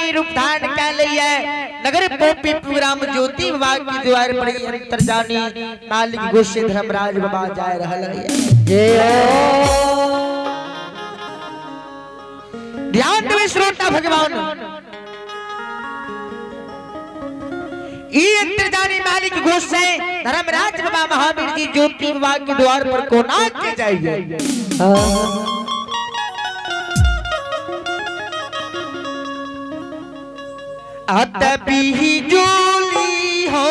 की रूप धारण कर लिया नगर पोपी पुराम ज्योति बाबा की द्वार पर अंतर जानी मालिक गुस्से धर्मराज बाबा जाए रहल ध्यान देवे श्रोता भगवान इंद्रजानी मालिक गुस्से धर्मराज बाबा महावीर जी ज्योति बाबा के द्वार पर कोना के जाइए अतबी जोली हो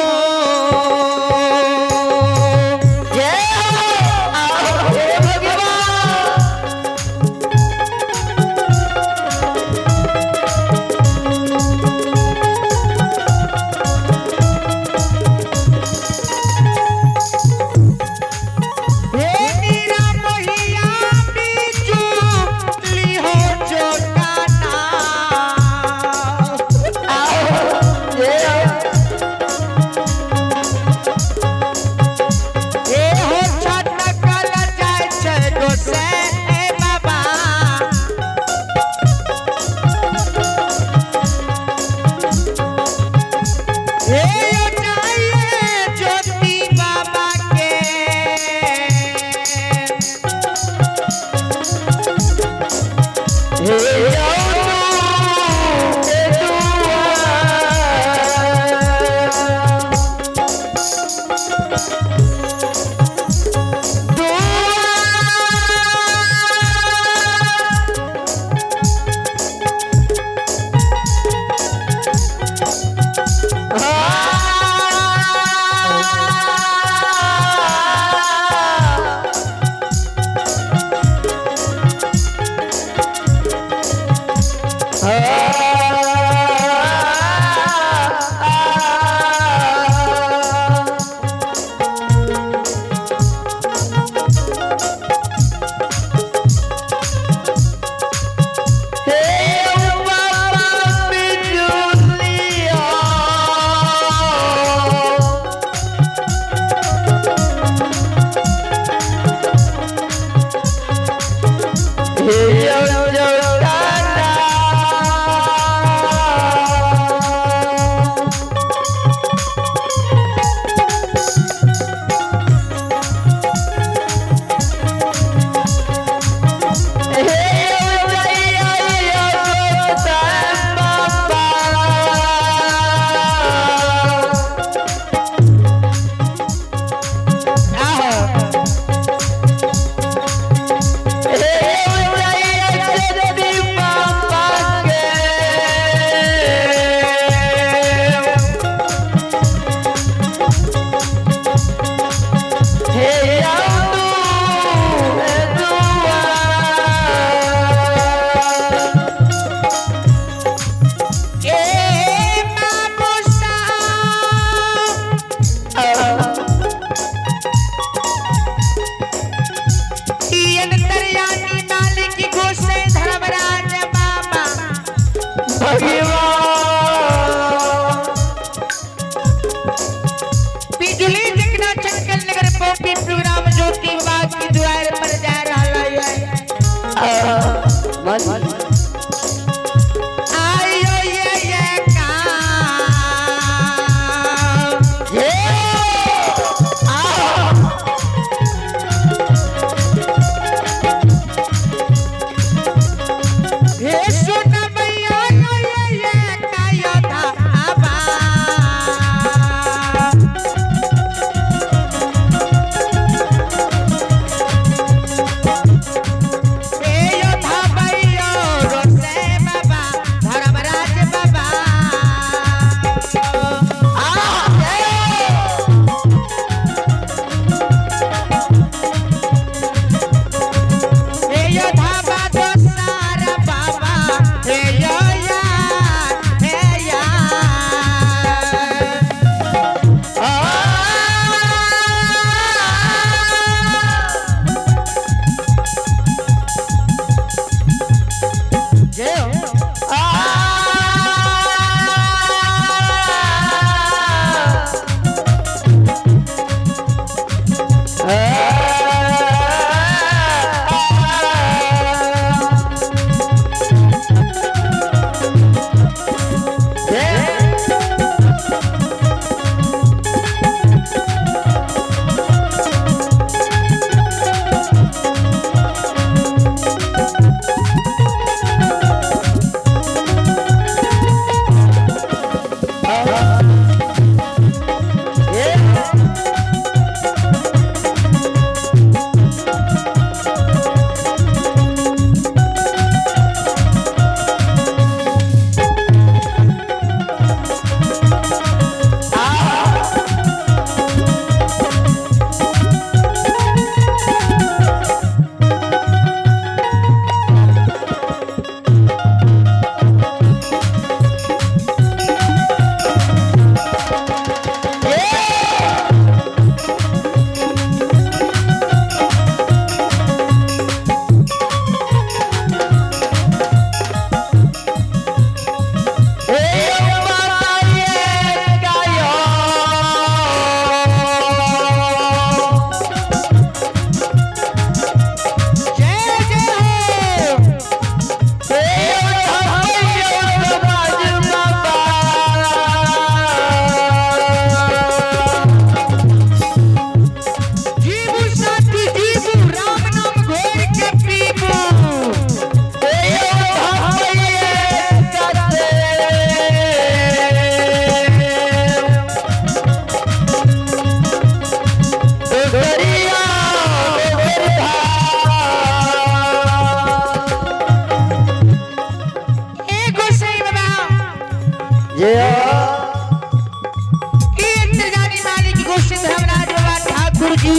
इंद्रजानी मालिक गोस्वामी धर्मराज बाबा ठाकुर जी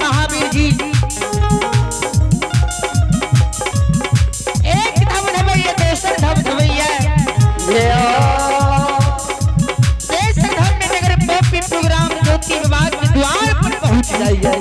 महावीर जी एक धम धमैया दूसर धम धमैया देश धम में नगर पोपी प्रोग्राम ज्योति विभाग के द्वार पर पहुंच जाइए।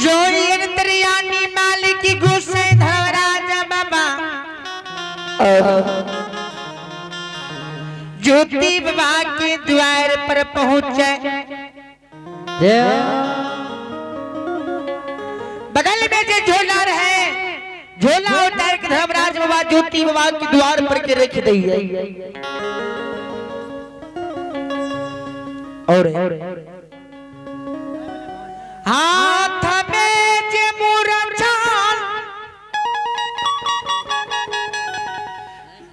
जो इंद्रजानी मालिक गोस्वामी धर्मराज बाबा ज्योति विभाग के द्वार पर पहुंचे। बगल में जो झोला रहे झोला उतार के धर्मराज बाबा ज्योति विभाग के द्वार पर के रख दी और हाथ में जे मुरझाल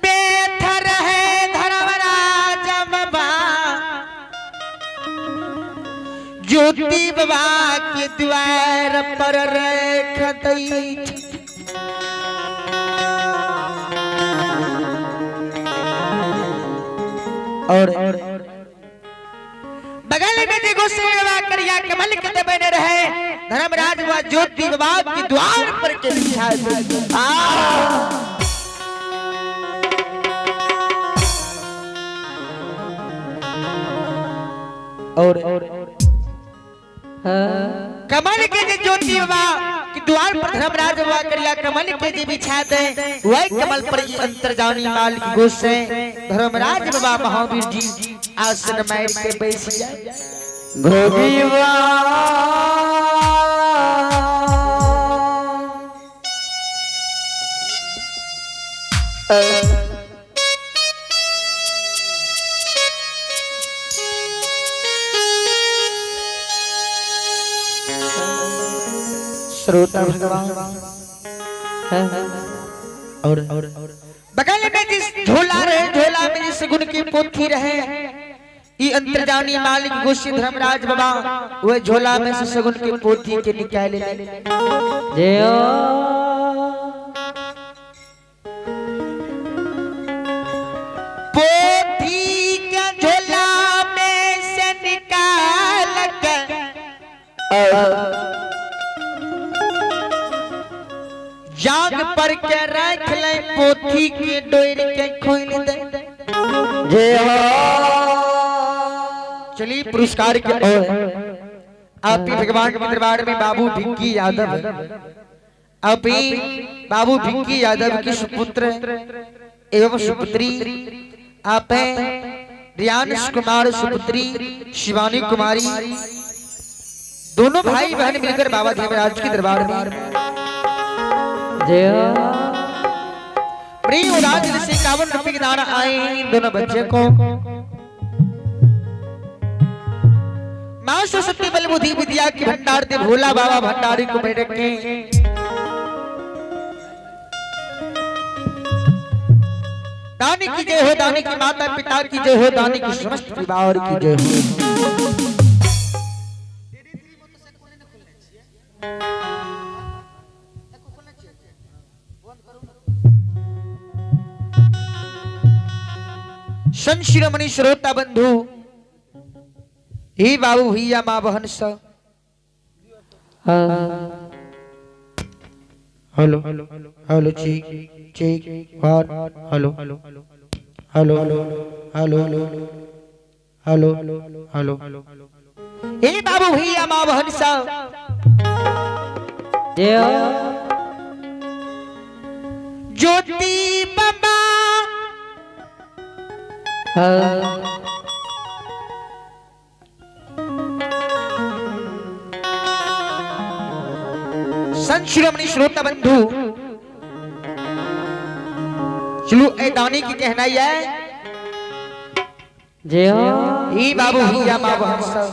बेथर है धर्मराज बाबा ज्योति बाबा के द्वार पर रख दी। और बगल में जो गोस्वामी बाबा करिया कमल के बने रहे धर्मराज बाबा ज्योति विभाग के द्वार पर के लिखा और कमल के जो ज्योति बाबा के द्वार पर धर्मराज बाबा करिया कमल के जो बिछा दे वही कमल पर अंतर्जामी मालिक गोस्वामी धर्मराज बाबा महावीर जी आसन मार के बैठ जाए। भोगिवा श्रोता भगवान और बगल में जिस झोला रहे झोला में जिस गुण की पोथी रहे ये अंतर्जामी मालिक गोस्वामी धर्मराज बाबा वो झोला में से सगुन की पोथी के निकाले जय पोथी का झोला में से निकाल कर जाग पर के रख ले पोथी के डोर के खोल दे जय हो। चलिए पुरस्कार के ओर आप भगवान के दरबार में बाबू भिक्की यादव आप बाबू भिक्की यादव की सुपुत्र एवं सुपुत्री आप रियांश कुमार सुपुत्री शिवानी कुमारी दोनों भाई बहन मिलकर बाबा धर्मराज के दरबार में जय प्रिय उदास से 51 रुपए के दाना आए दोनों बच्चे को मां सरस्वती बल बुद्धि विद्या की भंडार दे भोला बाबा भंडारी को बैठ के दानी की जय हो, दानी की माता पिता की जय हो, दानी की समस्त परिवार की जय हो। संत शिरोमणि श्रोता बंधु, हे बाबू भैया माँ बहन सब, हेलो हेलो चीक चीक वर hello hello hello hello hello hello हे बाबू भैया माँ बहन सब, ज्योति बाबा संत शिरोमणि श्रोता बंधु, चलो ए दानी की कहनाई है जय हो, बाबू भैया माँ बहन सब